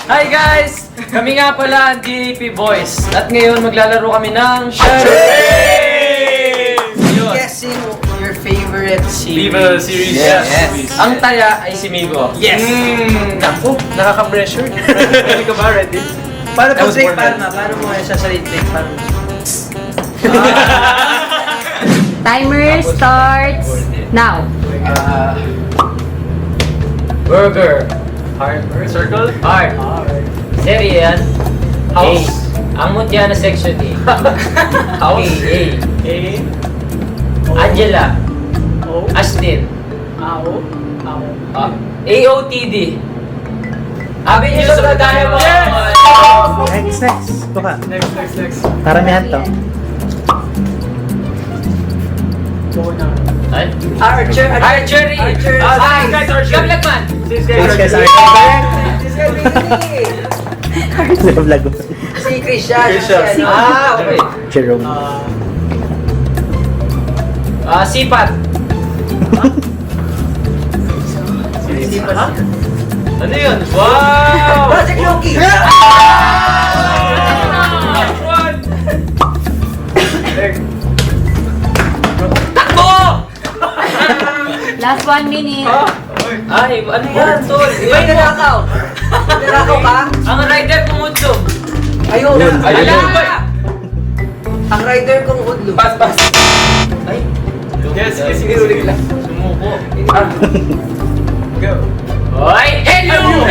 Hi guys! Kami nga pala ang DAP Boys. At ngayon maglalaro kami ng charades! Yun. Guessing your favorite series. Viva series. Yes. Ang taya ay si Migo. Yes. Naku, nakaka-pressure. Ready ka ba? Ready? Paano That po was trick? more Paano mo sasalit trick? Paano? Timer starts now. Burger. Heart. Circle. Heart. Serye yan. House. A. Ang mutya na section A. House. A. A. Angela. O. Astin. Ao. Ao. AOTD. Avenue of the Diamond. Next. Ito ka. Next. Karamihan to. Buko na. Ay? Archery. Archery. Archery. Ay, guys, archery. Gablagman. Six Thanks guys. This guy really. Vlog ko. Si Christian. Christian. Okay. Jerome. Sipat. Sipat. Ano yun? Wow! Project Loki. Takbo! Last 1 minute. Ay, ano yan, tol? Iba yung nanakaw. Nanakaw ka? Ang rider pumutlo. Ayun. Ala! Ang rider kong udlo. Pas. Ay. Yes, sige lang. Sumuko. Go. Ay, hello!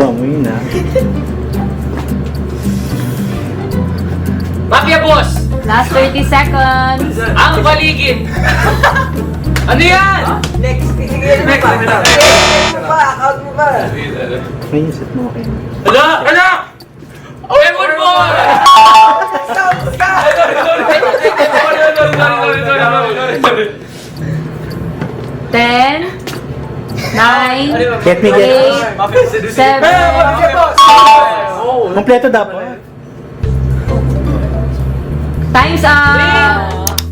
Pamoy na. Mafia boss! Last 30 seconds. Ang paligid! Ano yan? Next. Sige, ano pa? Next mo pa. Account mo pa. May isip mo kayo. Hala! Lemon ball! Stop. 10, 9, Get me, get. 8, 7, Kompleto dapat. time's up.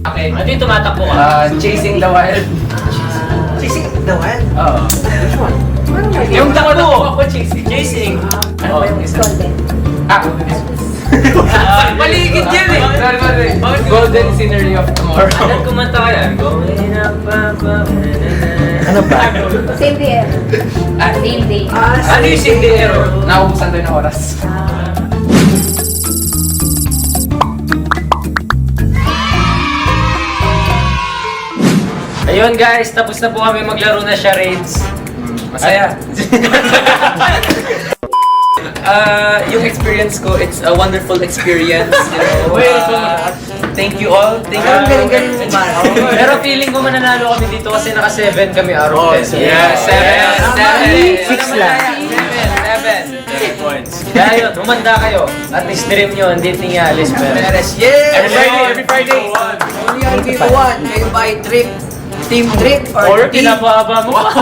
Okay, ano yung tumatakbo ka? Chasing the Wild. Sisi. The one? Oo. Which one? Yung takbo! Ako, chasing. Chasing! Ano ba yung isa? Paligid yan eh! Golden Scenery of Tomorrow. Anong kumanta ka yan? Going up, Ano ba? Same day. Same day. Ano yung sindero? Naubusan ko yung oras. Ayun guys, tapos na po kami maglaro na charades. Masaya. Yung experience ko, it's a wonderful experience. You know, thank you all. Thank you. Ang galing-galing mo man. Pero feeling ko mananalo kami dito kasi naka-7 kami araw. Yes, 7. 6 lang. 7 points. Kaya yun, humanda kayo. At stream nyo, hindi tingi Alice Perez. Yeah! Every Friday. Only RB1. Kayo ba ay trip? Team trip? Or team? pinapahaba mo pa.